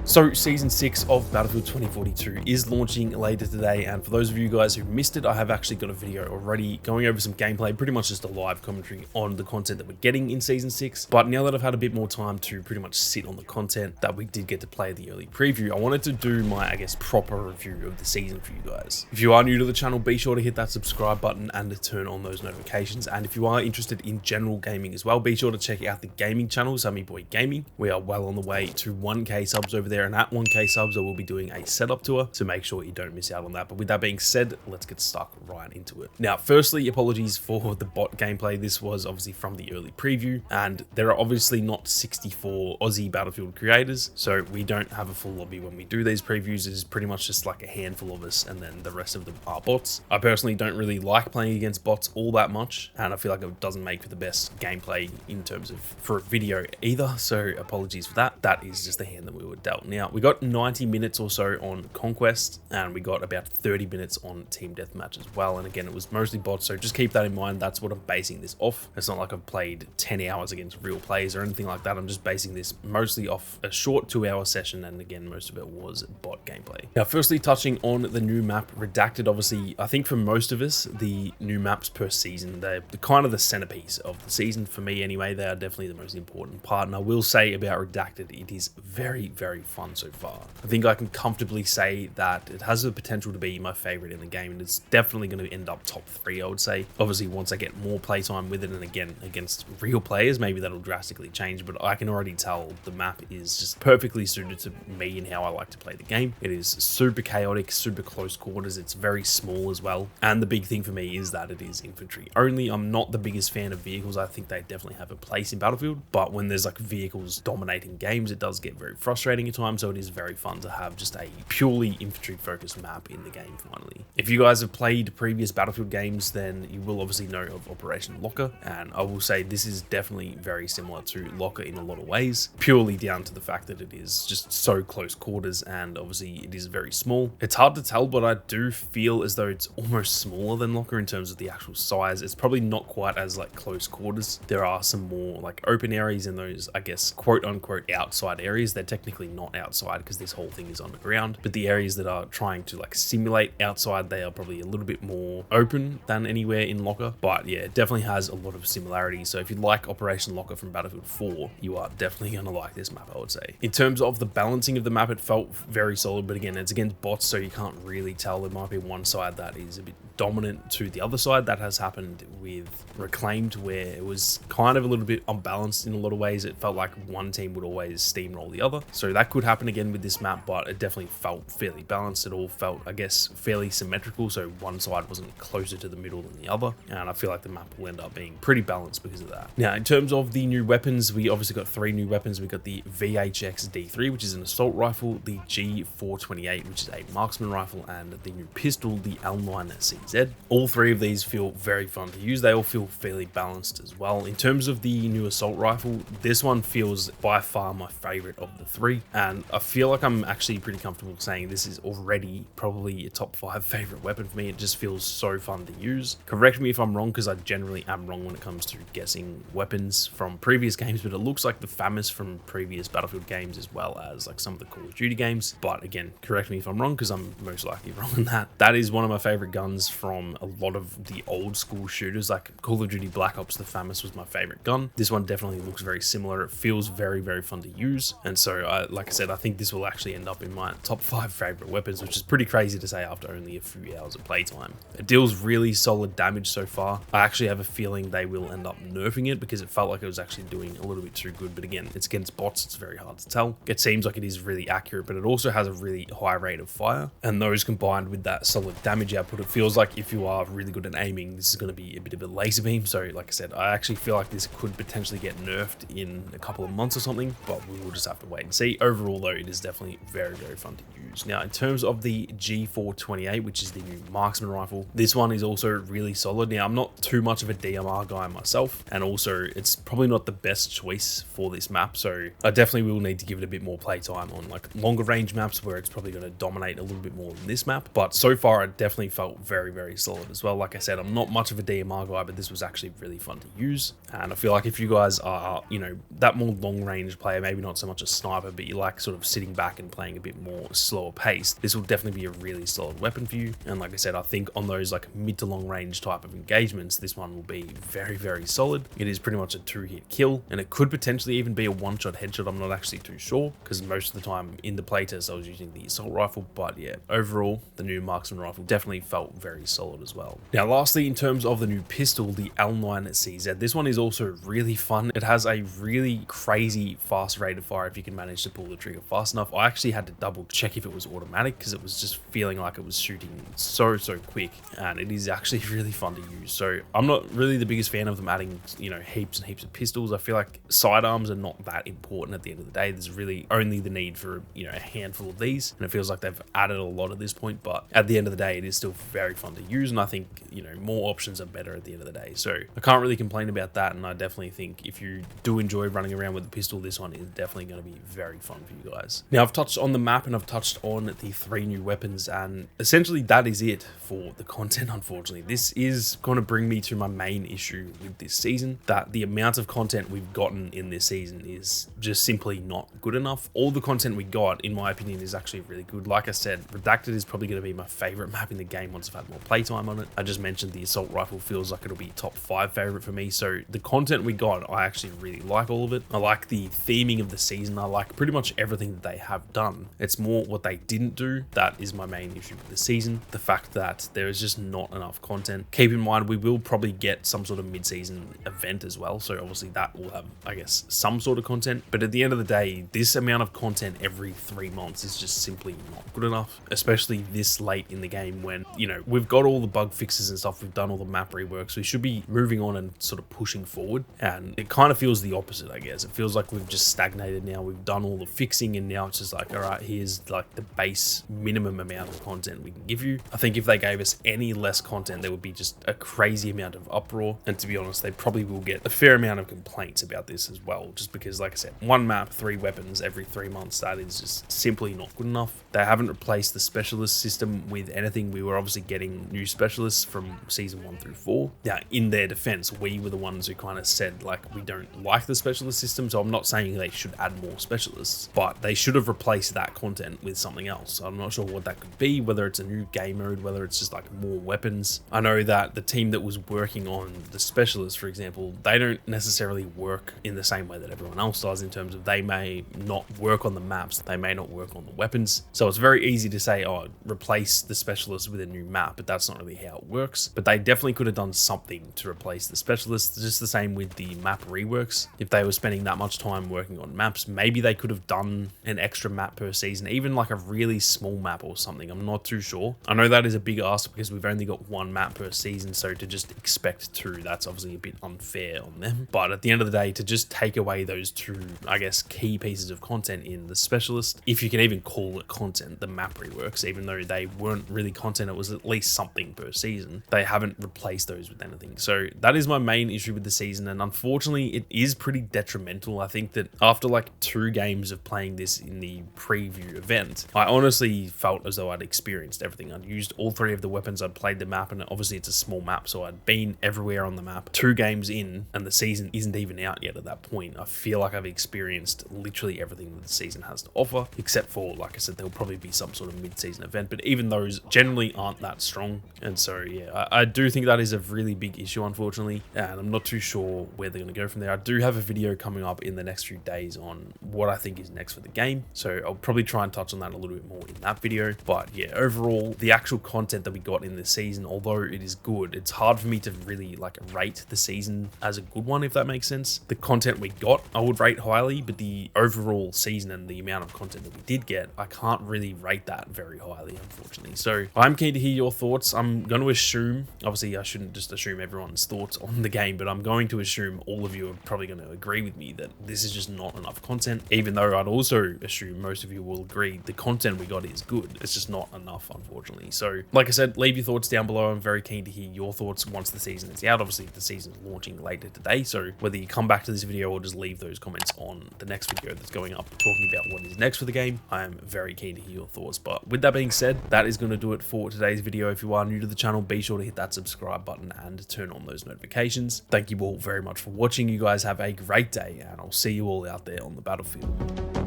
So Season 6 of Battlefield 2042 is launching later today, and for those of you guys who missed it, I have actually got a video already going over some gameplay, pretty much just a live commentary on the content that we're getting in Season 6. But now that I've had a bit more time to pretty much sit on the content that we did get to play the early preview, I wanted to do my, proper review of the season for you guys. If you are new to the channel, be sure to hit that subscribe button and to turn on those notifications. And if you are interested in general gaming as well, be sure to check out the gaming channel, Sammy Boy Gaming. We are well on the way to 1k subs over there, and at 1k subs I will be doing a setup tour, so make sure you don't miss out on that. But with that being said, let's get stuck right into it. Now, firstly, apologies for the bot gameplay. This was obviously from the early preview, and there are obviously not 64 Aussie Battlefield creators, so we don't have a full lobby when we do these previews. It is pretty much just like a handful of us, and then the rest of them are bots. I personally don't really like playing against bots all that much, and I feel like it doesn't make for the best gameplay in terms of for a video either, so apologies for that. That is just the hand that we were dealt. Now, we got 90 minutes or so on Conquest, and we got about 30 minutes on Team Deathmatch as well, and again, it was mostly bots, so just keep that in mind. That's what I'm basing this off. It's not like I've played 10 hours against real players or anything like that. I'm just basing this mostly off a short 2-hour session, and again, most of it was bot gameplay. Now, firstly, touching on the new map, Redacted. Obviously, I think for most of us, the new maps per season, they're kind of the centerpiece of the season. For me anyway, they are definitely the most important part, and I will say about Redacted, it is very, very fun so far. I think I can comfortably say that it has the potential to be my favorite in the game, and it's definitely going to end up top 3, I would say. Obviously, once I get more playtime with it, and again, against real players, maybe that'll drastically change, but I can already tell the map is just perfectly suited to me and how I like to play the game. It is super chaotic, super close quarters, it's very small as well, and the big thing for me is that it is infantry only. I'm not the biggest fan of vehicles. I think they definitely have a place in Battlefield, but when there's like vehicles dominating games, it does get very frustrating at times, so it is very fun to have just a purely infantry focused map in the game finally. If you guys have played previous Battlefield games, then you will obviously know of Operation Locker, and I will say this is definitely very similar to Locker in a lot of ways, purely down to the fact that it is just so close quarters, and obviously it is very small. It's hard to tell, but I do feel as though it's almost smaller than Locker in terms of the actual size. It's probably not quite as like close quarters. There are some more like open areas in those, I guess, quote unquote outside areas. They're technically not outside because this whole thing is on the ground, but the areas that are trying to like simulate outside, they are probably a little bit more open than anywhere in Locker. But yeah, it definitely has a lot of similarities. So if you like Operation Locker from Battlefield 4, you are definitely going to like this map, I would say. In terms of the balancing of the map, it felt very solid, but again, it's against bots, so you can't really tell. There might be one side that is a bit dominant to the other side. That has happened with Reclaimed, where it was kind of a little bit unbalanced in a lot of ways. It felt like one team would always steamroll the other, so that could happen again with this map, but it definitely felt fairly balanced. It all felt, I guess, fairly symmetrical, so one side wasn't closer to the middle than the other, and I feel like the map will end up being pretty balanced because of that. Now, in terms of the new weapons, we obviously got 3 new weapons. We got the VHX D3, which is an assault rifle, the G428, which is a marksman rifle, and the new pistol, the L9CZ. All 3 of these feel very fun to use. They all feel fairly balanced as well. In terms of the new assault rifle, this one feels by far my favorite of the 3, and I feel like I'm actually pretty comfortable saying this is already probably a top 5 favorite weapon for me. It just feels so fun to use. Correct me if I'm wrong, because I generally am wrong when it comes to guessing weapons from previous games, but it looks like the FAMAS from previous Battlefield games as well as like some of the Call of Duty games. But again, correct me if I'm wrong, because I'm most likely wrong in that. That is one of my favorite guns from a lot of the old school shooters, like Call of Duty Black Ops. The FAMAS was my favorite gun. This one definitely looks very similar. It feels very, very fun to use, and so like I said, I think this will actually end up in my top 5 favorite weapons, which is pretty crazy to say after only a few hours of playtime. It deals really solid damage so far. I actually have a feeling they will end up nerfing it, because it felt like it was actually doing a little bit too good, but again, it's against bots, it's very hard to tell. It seems like it is really accurate, but it also has a really high rate of fire, and those combined with that solid damage output, it feels like if you are really good at aiming, this is going to be a bit of a laser beam. So like I said, I actually feel like this could potentially get nerfed in a couple of months or something, but we will just have to wait and see. Overall though, it is definitely very, very fun to use. Now, in terms of the G428, which is the new marksman rifle, this one is also really solid. Now, I'm not too much of a DMR guy myself, and also it's probably not the best choice for this map, so I definitely will need to give it a bit more playtime on like longer range maps where it's probably going to dominate a little bit more than this map. But so far, it definitely felt very, very solid as well. Like I said, I'm not much of a DMR guy, but this was actually really fun to use, and I feel like if you guys are, you know, that more long range player, maybe not so much a sniper, but you like like sort of sitting back and playing a bit more slower pace, this will definitely be a really solid weapon for you. And like I said, I think on those like mid to long range type of engagements, this one will be very, very solid. It is pretty much a 2-hit kill, and it could potentially even be a 1-shot headshot. I'm not actually too sure, because most of the time in the playtest I was using the assault rifle. But yeah, overall the new marksman rifle definitely felt very solid as well. Now lastly, in terms of the new pistol, the L9CZ, this one is also really fun. It has a really crazy fast rate of fire if you can manage to pull the trigger fast enough. I actually had to double check if it was automatic, because it was just feeling like it was shooting so quick, and it is actually really fun to use. So I'm not really the biggest fan of them adding, you know, heaps and heaps of pistols. I feel like sidearms are not that important at the end of the day. There's really only the need for, you know, a handful of these, and it feels like they've added a lot at this point. But at the end of the day, it is still very fun to use, and I think, you know, more options are better at the end of the day. So I can't really complain about that, and I definitely think if you do enjoy running around with a pistol, this one is definitely going to be very fun for you guys. Now I've touched on the map and I've touched on the 3 new weapons, and essentially that is it for the content. Unfortunately, this is going to bring me to my main issue with this season, that the amount of content we've gotten in this season is just simply not good enough. All the content we got, in my opinion, is actually really good. Like I said, Redacted is probably going to be my favorite map in the game once I've had more playtime on it. I just mentioned the assault rifle feels like it'll be top 5 favorite for me. So the content we got, I actually really like all of it. I like the theming of the season. I like pretty much everything that they have done. It's more what they didn't do that is my main issue with the season. The fact that there is just not enough content. Keep in mind, we will probably get some sort of mid-season event as well. So obviously that will have, I guess, some sort of content. But at the end of the day, this amount of content every 3 months is just simply not good enough, especially this late in the game when, you know, we've got all the bug fixes and stuff. We've done all the map reworks. We should be moving on and sort of pushing forward. And it kind of feels the opposite, I guess. It feels like we've just stagnated now. We've done all the fixing, and now it's just like, all right, here's like the base minimum amount of content we can give you. I think if they gave us any less content, there would be just a crazy amount of uproar. And to be honest, they probably will get a fair amount of complaints about this as well, just because, like I said, 1 map, 3 weapons every 3 months, that is just simply not good enough. They haven't replaced the specialist system with anything. We were obviously getting new specialists from season 1 through 4. Now, in their defense, we were the ones who kind of said, like, we don't like the specialist system, so I'm not saying they should add more specialists, but they should have replaced that content with something else. I'm not sure what that could be, whether it's a new game mode, whether it's just like more weapons. I know that the team that was working on the specialists, for example, they don't necessarily work in the same way that everyone else does, in terms of they may not work on the maps, they may not work on the weapons. So it's very easy to say, oh, replace the specialist with a new map, but that's not really how it works. But they definitely could have done something to replace the specialists, just the same with the map reworks. If they were spending that much time working on maps, maybe they could have done an extra map per season, even like a really small map or something. I'm not too sure. I know that is a big ask because we've only got 1 map per season, so to just expect 2, that's obviously a bit unfair on them. But at the end of the day, to just take away those 2, I guess, key pieces of content in the specialist, if you can even call it content, the map reworks, even though they weren't really content, it was at least something per season. They haven't replaced those with anything. So that is my main issue with the season, and unfortunately it is pretty detrimental. I think that after like 2 games of playing this in the preview event, I honestly felt as though I'd experienced everything. I'd used all 3 of the weapons, I'd played the map, and obviously it's a small map, so I'd been everywhere on the map. 2 games in, and the season isn't even out yet at that point. I feel like I've experienced literally everything that the season has to offer, except for, like I said, there'll probably be some sort of mid-season event, but even those generally aren't that strong. And so yeah, I do think that is a really big issue, unfortunately, and I'm not too sure where they're going to go from there. I do have a video coming up in the next few days on what I think is next for the game, so I'll probably try and touch on that a little bit more in that video. But yeah, overall, the actual content that we got in this season, although it is good, it's hard for me to really like rate the season as a good one, if that makes sense. The content we got, I would rate highly, but the overall season and the amount of content that we did get, I can't really rate that very highly, unfortunately. So I'm keen to hear your thoughts. I'm going to assume, obviously I shouldn't just assume everyone's thoughts on the game, but I'm going to assume all of you are probably going to agree with me that this is just not enough content, even though I'd also assume most of you will agree the content we got is good. It's just not enough, unfortunately. So like I said, leave your thoughts down below. I'm very keen to hear your thoughts once the season is out. Obviously the season's launching later today, so whether you come back to this video or just leave those comments on the next video that's going up talking about what is next for the game, I am very keen to hear your thoughts. But with that being said, that is going to do it for today's video. If you are new to the channel, be sure to hit that subscribe button and turn on those notifications. Thank you all very much for watching. You guys have a great day, and I'll see you all out there on the battlefield.